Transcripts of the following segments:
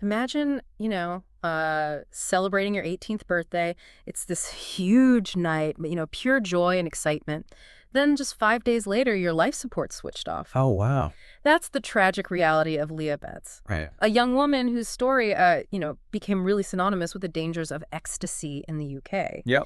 Imagine, celebrating your 18th birthday. It's this huge night, pure joy and excitement. Then just 5 days later, your life support switched off. Oh, wow. That's the tragic reality of Leah Betts, Right. a young woman whose story, became really synonymous with the dangers of ecstasy in the UK. Yep.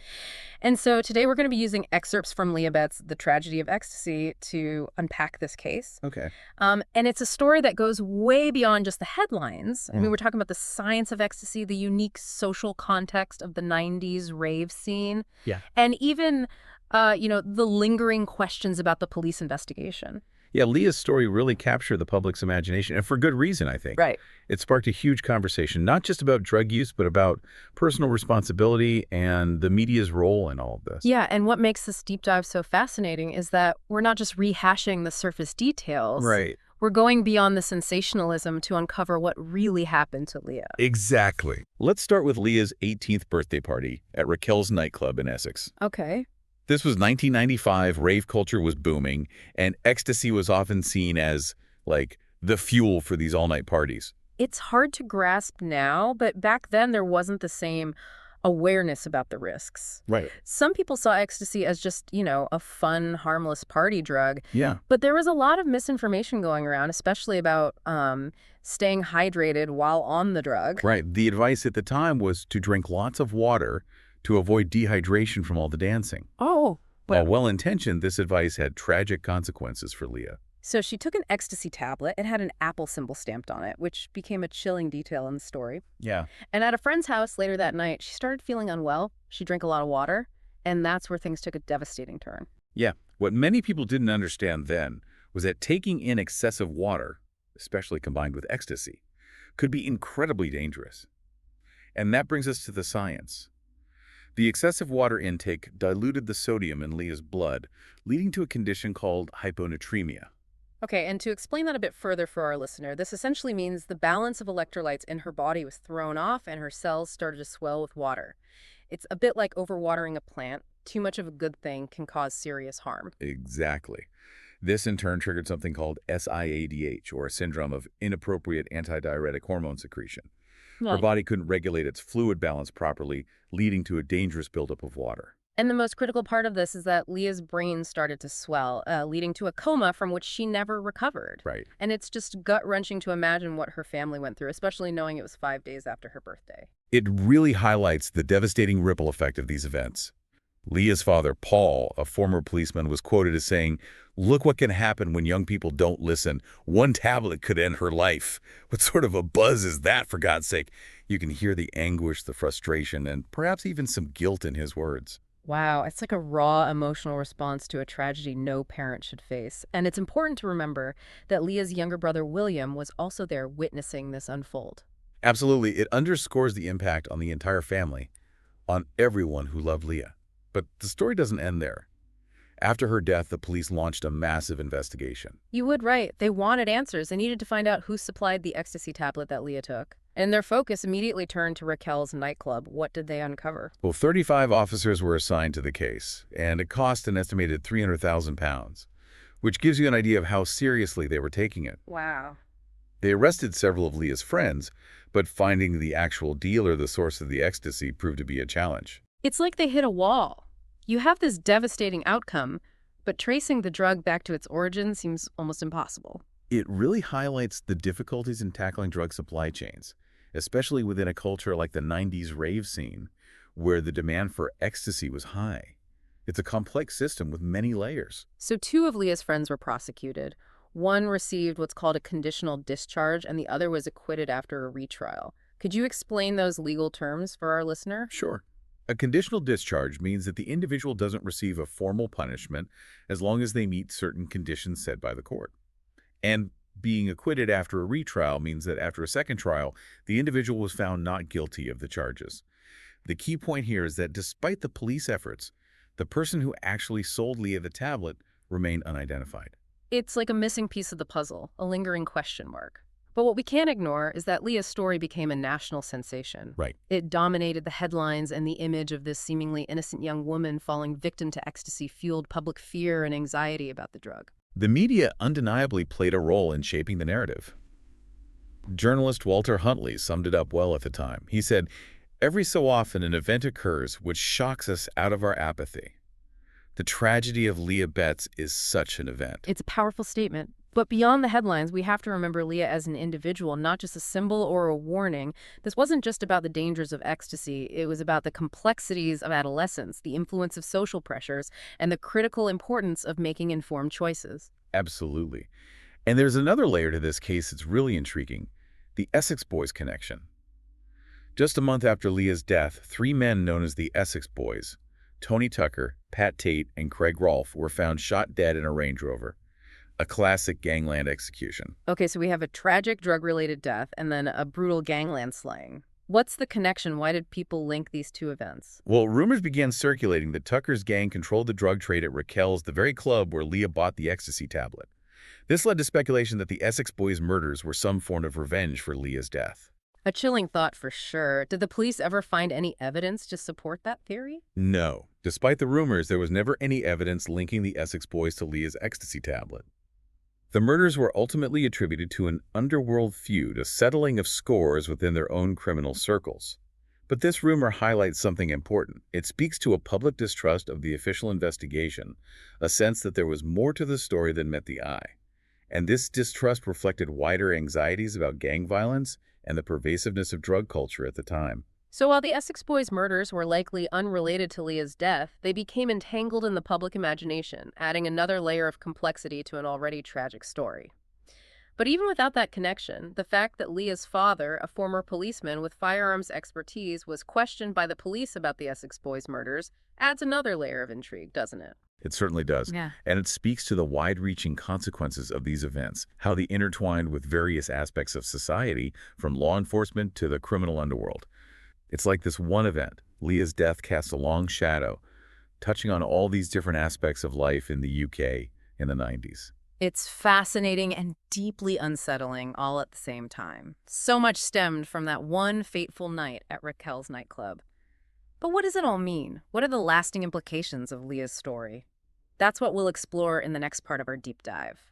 And so today we're going to be using excerpts from Leah Betts' The Tragedy of Ecstasy to unpack this case. Okay. And it's a story that goes way beyond just the headlines. I mean, Mm. we're talking about the science of ecstasy, the unique social context of the 90s rave scene, Yeah. and even, the lingering questions about the police investigation. Yeah, Leah's story really captured the public's imagination, and for good reason, I think. Right. It sparked a huge conversation, not just about drug use, but about personal responsibility and the media's role in all of this. Yeah, and what makes this deep dive so fascinating is that we're not just rehashing the surface details. Right. We're going beyond the sensationalism to uncover what really happened to Leah. Exactly. Let's start with Leah's 18th birthday party at Raquel's nightclub in Essex. Okay. This was 1995, rave culture was booming, and ecstasy was often seen as, like, the fuel for these all-night parties. It's hard to grasp now, but back then there wasn't the same awareness about the risks. Right. Some people saw ecstasy as just, a fun, harmless party drug, Yeah. but there was a lot of misinformation going around, especially about staying hydrated while on the drug. Right. The advice at the time was to drink lots of water to avoid dehydration from all the dancing. Oh, While well, well-intentioned, this advice had tragic consequences for Leah. so she took an ecstasy tablet. It had an apple symbol stamped on it, which became a chilling detail in the story. Yeah. And at a friend's house later that night, she started feeling unwell. She drank a lot of water, and that's where things took a devastating turn. Yeah. What many people didn't understand then was that taking in excessive water, especially combined with ecstasy, could be incredibly dangerous. And that brings us to the science. The excessive water intake diluted the sodium in Leah's blood, leading to a condition called hyponatremia. Okay, and to explain that a bit further for our listener, this essentially means the balance of electrolytes in her body was thrown off and her cells started to swell with water. It's a bit like overwatering a plant. Too much of a good thing can cause serious harm. Exactly. This in turn triggered something called SIADH, or a syndrome of inappropriate antidiuretic hormone secretion. Her Right. body couldn't regulate its fluid balance properly, leading to a dangerous buildup of water. And the most critical part of this is that Leah's brain started to swell, leading to a coma from which she never recovered. Right. And it's just gut-wrenching to imagine what her family went through, especially knowing it was 5 days after her birthday. It really highlights the devastating ripple effect of these events. Leah's father, Paul, a former policeman, was quoted as saying, "Look what can happen when young people don't listen. One tablet could end her life." What sort of a buzz is that, for God's sake? You can hear the anguish, the frustration, and perhaps even some guilt in his words. Wow, it's like a raw emotional response to a tragedy no parent should face. And it's important to remember that Leah's younger brother, William, was also there witnessing this unfold. Absolutely, it underscores the impact on the entire family, on everyone who loved Leah. But the story doesn't end there. After her death, the police launched a massive investigation. You would right. They wanted answers. They needed to find out who supplied the ecstasy tablet that Leah took. And their focus immediately turned to Raquel's nightclub. What did they uncover? Well, 35 officers were assigned to the case, and it cost an estimated £300,000, which gives you an idea of how seriously they were taking it. Wow. They arrested several of Leah's friends, but finding the actual dealer, the source of the ecstasy, proved to be a challenge. It's like they hit a wall. You have this devastating outcome, but tracing the drug back to its origin seems almost impossible. It really highlights the difficulties in tackling drug supply chains, especially within a culture like the 90s rave scene, where the demand for ecstasy was high. It's a complex system with many layers. So two of Leah's friends were prosecuted. One received what's called a conditional discharge, and the other was acquitted after a retrial. Could you explain those legal terms for our listener? Sure. A conditional discharge means that the individual doesn't receive a formal punishment as long as they meet certain conditions set by the court. And being acquitted after a retrial means that after a second trial, the individual was found not guilty of the charges. The key point here is that despite the police efforts, the person who actually sold Leah the tablet remained unidentified. It's like a missing piece of the puzzle, a lingering question mark. But what we can't ignore is that Leah's story became a national sensation. Right. It dominated the headlines, and the image of this seemingly innocent young woman falling victim to ecstasy fueled public fear and anxiety about the drug. The media undeniably played a role in shaping the narrative. Journalist Walter Huntley summed it up well at the time. He said, "Every so often an event occurs which shocks us out of our apathy. The tragedy of Leah Betts is such an event." It's a powerful statement. But beyond the headlines, we have to remember Leah as an individual, not just a symbol or a warning. This wasn't just about the dangers of ecstasy. It was about the complexities of adolescence, the influence of social pressures, and the critical importance of making informed choices. Absolutely. And there's another layer to this case that's really intriguing, the Essex Boys connection. Just a month after Leah's death, three men known as the Essex Boys, Tony Tucker, Pat Tate, and Craig Rolfe, were found shot dead in a Range Rover. A classic gangland execution. Okay, so we have a tragic drug-related death and then a brutal gangland slaying. What's the connection? Why did people link these two events? Well, rumors began circulating that Tucker's gang controlled the drug trade at Raquel's, the very club where Leah bought the ecstasy tablet. This led to speculation that the Essex Boys' murders were some form of revenge for Leah's death. A chilling thought for sure. Did the police ever find any evidence to support that theory? No. Despite the rumors, there was never any evidence linking the Essex Boys to Leah's ecstasy tablet. The murders were ultimately attributed to an underworld feud, a settling of scores within their own criminal circles. But this rumor highlights something important. It speaks to a public distrust of the official investigation, a sense that there was more to the story than met the eye. And this distrust reflected wider anxieties about gang violence and the pervasiveness of drug culture at the time. So while the Essex Boys' murders were likely unrelated to Leah's death, they became entangled in the public imagination, adding another layer of complexity to an already tragic story. But even without that connection, the fact that Leah's father, a former policeman with firearms expertise, was questioned by the police about the Essex Boys' murders adds another layer of intrigue, doesn't it? It certainly does. Yeah. And it speaks to the wide-reaching consequences of these events, how they intertwined with various aspects of society, from law enforcement to the criminal underworld. It's like this one event, Leah's death, casts a long shadow, touching on all these different aspects of life in the UK in the 90s. It's fascinating and deeply unsettling all at the same time. So much stemmed from that one fateful night at Raquel's nightclub. But what does it all mean? What are the lasting implications of Leah's story? That's what we'll explore in the next part of our deep dive.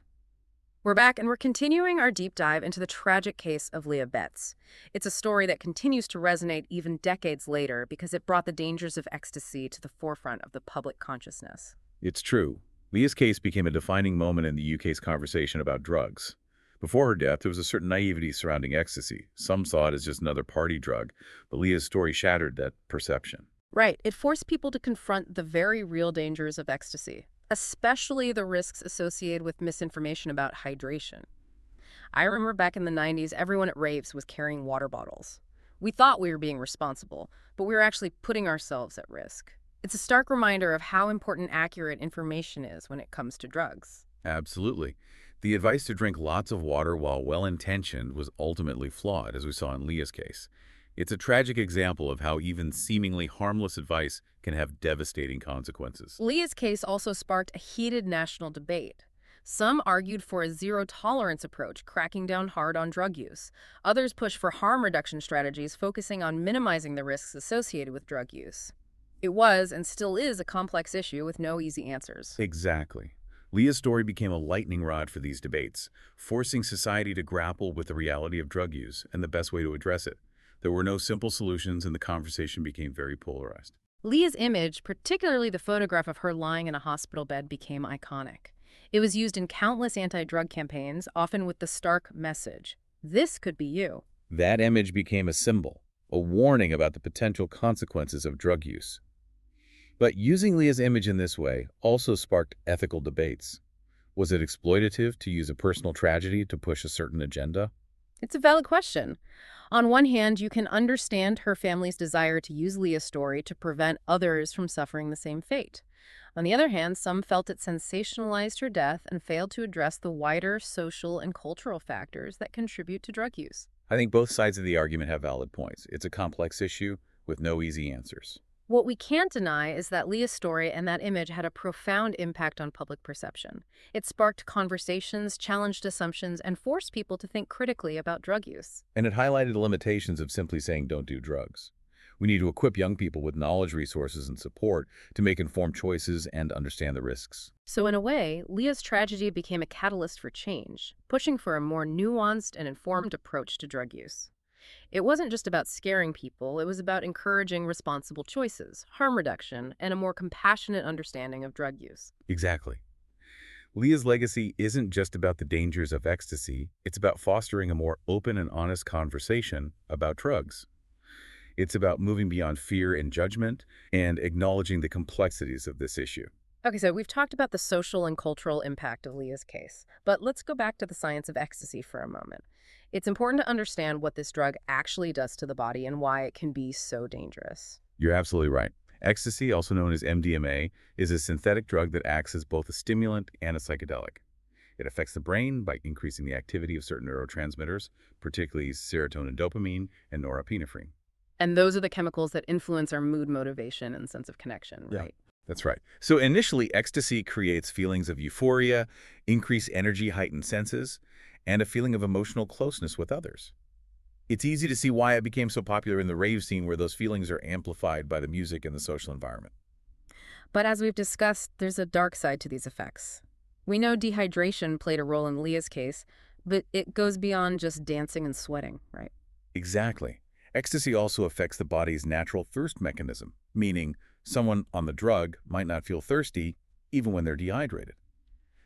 We're back and we're continuing our deep dive into the tragic case of Leah Betts. It's a story that continues to resonate even decades later because it brought the dangers of ecstasy to the forefront of the public consciousness. It's true. Leah's case became a defining moment in the UK's conversation about drugs. Before her death, there was a certain naivety surrounding ecstasy. Some saw it as just another party drug, but Leah's story shattered that perception. Right, it forced people to confront the very real dangers of ecstasy, especially the risks associated with misinformation about hydration. I remember back in the 90s, everyone at raves was carrying water bottles. We thought we were being responsible, but we were actually putting ourselves at risk. It's a stark reminder of how important accurate information is when it comes to drugs. Absolutely. The advice to drink lots of water while well-intentioned was ultimately flawed, as we saw in Leah's case. It's a tragic example of how even seemingly harmless advice can have devastating consequences. Leah's case also sparked a heated national debate. Some argued for a zero-tolerance approach, cracking down hard on drug use. Others pushed for harm reduction strategies, focusing on minimizing the risks associated with drug use. It was, and still is, a complex issue with no easy answers. Exactly. Leah's story became a lightning rod for these debates, forcing society to grapple with the reality of drug use and the best way to address it. There were no simple solutions, and the conversation became very polarized. Leah's image, particularly the photograph of her lying in a hospital bed, became iconic. It was used in countless anti-drug campaigns, often with the stark message, "This could be you." That image became a symbol, a warning about the potential consequences of drug use. But using Leah's image in this way also sparked ethical debates. Was it exploitative to use a personal tragedy to push a certain agenda? It's a valid question. On one hand, you can understand her family's desire to use Leah's story to prevent others from suffering the same fate. On the other hand, some felt it sensationalized her death and failed to address the wider social and cultural factors that contribute to drug use. I think both sides of the argument have valid points. It's a complex issue with no easy answers. What we can't deny is that Leah's story and that image had a profound impact on public perception. It sparked conversations, challenged assumptions, and forced people to think critically about drug use. And it highlighted the limitations of simply saying don't do drugs. We need to equip young people with knowledge, resources, and support to make informed choices and understand the risks. So in a way, Leah's tragedy became a catalyst for change, pushing for a more nuanced and informed approach to drug use. It wasn't just about scaring people, it was about encouraging responsible choices, harm reduction, and a more compassionate understanding of drug use. Exactly. Leah's legacy isn't just about the dangers of ecstasy, it's about fostering a more open and honest conversation about drugs. It's about moving beyond fear and judgment and acknowledging the complexities of this issue. Okay, so we've talked about the social and cultural impact of Leah's case, but let's go back to the science of ecstasy for a moment. It's important to understand what this drug actually does to the body and why it can be so dangerous. You're absolutely right. Ecstasy, also known as MDMA, is a synthetic drug that acts as both a stimulant and a psychedelic. It affects the brain by increasing the activity of certain neurotransmitters, particularly serotonin, dopamine, and norepinephrine. And those are the chemicals that influence our mood, motivation, and sense of connection, Yeah. right? That's right. So initially, ecstasy creates feelings of euphoria, increased energy, heightened senses, and a feeling of emotional closeness with others. It's easy to see why it became so popular in the rave scene where those feelings are amplified by the music and the social environment. But as we've discussed, there's a dark side to these effects. We know dehydration played a role in Leah's case, but it goes beyond just dancing and sweating, right? Exactly. Ecstasy also affects the body's natural thirst mechanism, meaning someone on the drug might not feel thirsty even when they're dehydrated.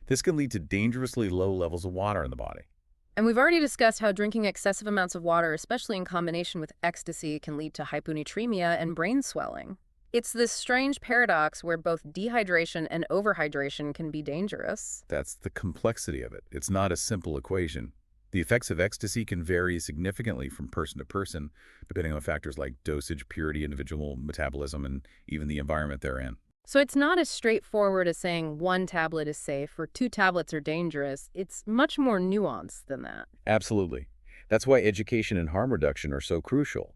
This can lead to dangerously low levels of water in the body. And we've already discussed how drinking excessive amounts of water, especially in combination with ecstasy, can lead to hyponatremia and brain swelling. It's this strange paradox where both dehydration and overhydration can be dangerous. That's the complexity of it. It's not a simple equation. The effects of ecstasy can vary significantly from person to person, depending on factors like dosage, purity, individual metabolism, and even the environment they're in. So it's not as straightforward as saying one tablet is safe or two tablets are dangerous. It's much more nuanced than that. Absolutely. That's why education and harm reduction are so crucial.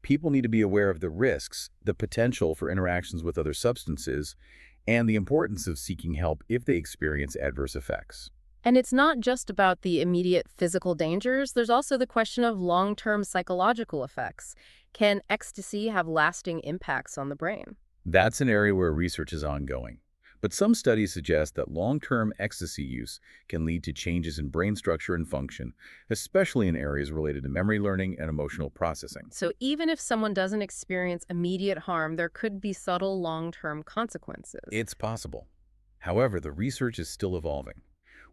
People need to be aware of the risks, the potential for interactions with other substances, and the importance of seeking help if they experience adverse effects. And it's not just about the immediate physical dangers. There's also the question of long-term psychological effects. Can ecstasy have lasting impacts on the brain? That's an area where research is ongoing. But some studies suggest that long-term ecstasy use can lead to changes in brain structure and function, especially in areas related to memory learning and emotional processing. So even if someone doesn't experience immediate harm, there could be subtle long-term consequences. It's possible. However, the research is still evolving.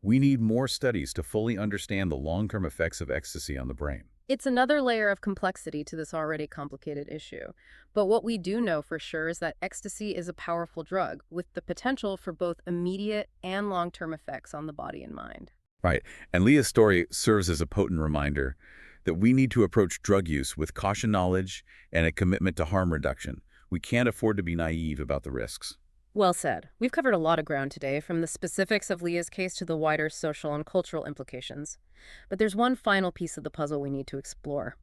We need more studies to fully understand the long-term effects of ecstasy on the brain. It's another layer of complexity to this already complicated issue. But what we do know for sure is that ecstasy is a powerful drug with the potential for both immediate and long-term effects on the body and mind. Right. And Leah's story serves as a potent reminder that we need to approach drug use with caution, knowledge, and a commitment to harm reduction. We can't afford to be naive about the risks. Well said. We've covered a lot of ground today, from the specifics of Leah's case to the wider social and cultural implications. But there's one final piece of the puzzle we need to explore.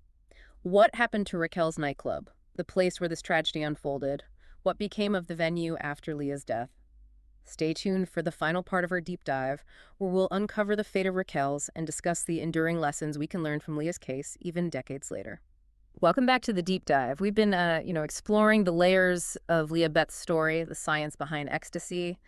What happened to Raquel's nightclub, the place where this tragedy unfolded? What became of the venue after Leah's death? Stay tuned for the final part of our deep dive, where we'll uncover the fate of Raquel's and discuss the enduring lessons we can learn from Leah's case even decades later. Welcome back to the deep dive. We've been, exploring the layers of Leah Beth's story, the science behind ecstasy,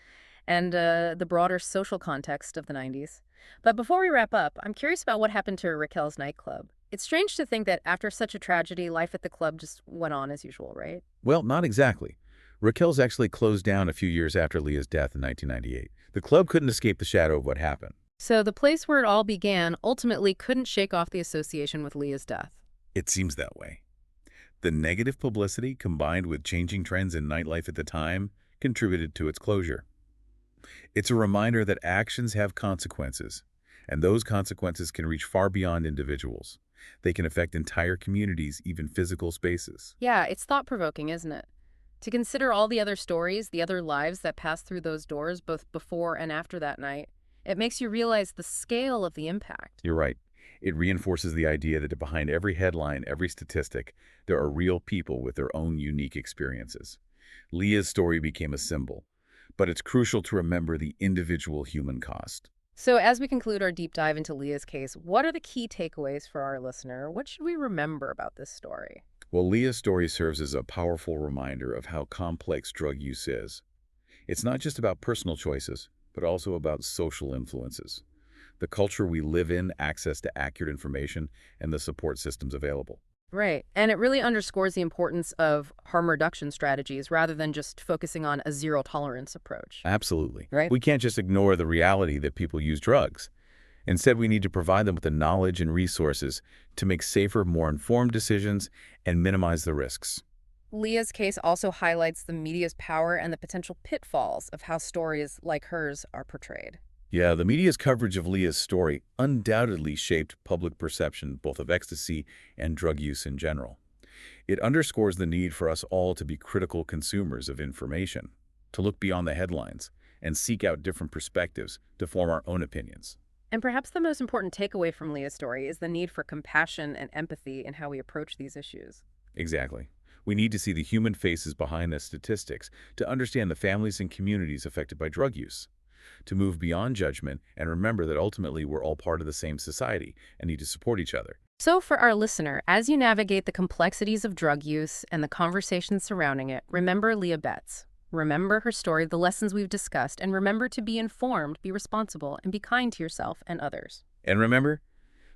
and the broader social context of the 90s. But before we wrap up, I'm curious about what happened to Raquel's nightclub. It's strange to think that after such a tragedy, life at the club just went on as usual, right? Well, not exactly. Raquel's actually closed down a few years after Leah's death in 1998. The club couldn't escape the shadow of what happened. So the place where it all began ultimately couldn't shake off the association with Leah's death. It seems that way. The negative publicity, combined with changing trends in nightlife at the time, contributed to its closure. It's a reminder that actions have consequences, and those consequences can reach far beyond individuals. They can affect entire communities, even physical spaces. Yeah, it's thought-provoking, isn't it? To consider all the other stories, the other lives that passed through those doors, both before and after that night, it makes you realize the scale of the impact. You're right. It reinforces the idea that behind every headline, every statistic, there are real people with their own unique experiences. Leah's story became a symbol, but it's crucial to remember the individual human cost. So as we conclude our deep dive into Leah's case, what are the key takeaways for our listener? What should we remember about this story? Well, Leah's story serves as a powerful reminder of how complex drug use is. It's not just about personal choices, but also about social influences. The culture we live in, access to accurate information, and the support systems available. Right. And it really underscores the importance of harm reduction strategies rather than just focusing on a zero tolerance approach. Absolutely. Right? We can't just ignore the reality that people use drugs. Instead, we need to provide them with the knowledge and resources to make safer, more informed decisions and minimize the risks. Leah's case also highlights the media's power and the potential pitfalls of how stories like hers are portrayed. Yeah, the media's coverage of Leah's story undoubtedly shaped public perception both of ecstasy and drug use in general. It underscores the need for us all to be critical consumers of information, to look beyond the headlines, and seek out different perspectives to form our own opinions. And perhaps the most important takeaway from Leah's story is the need for compassion and empathy in how we approach these issues. Exactly. We need to see the human faces behind the statistics to understand the families and communities affected by drug use, to move beyond judgment and remember that ultimately we're all part of the same society and need to support each other. So, for our listener, as you navigate the complexities of drug use and the conversations surrounding it, remember Leah Betts. Remember her story, the lessons we've discussed, and remember to be informed, be responsible, and be kind to yourself and others. And remember,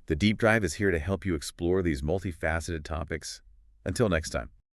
the Deep Dive is here to help you explore these multifaceted topics. Until next time.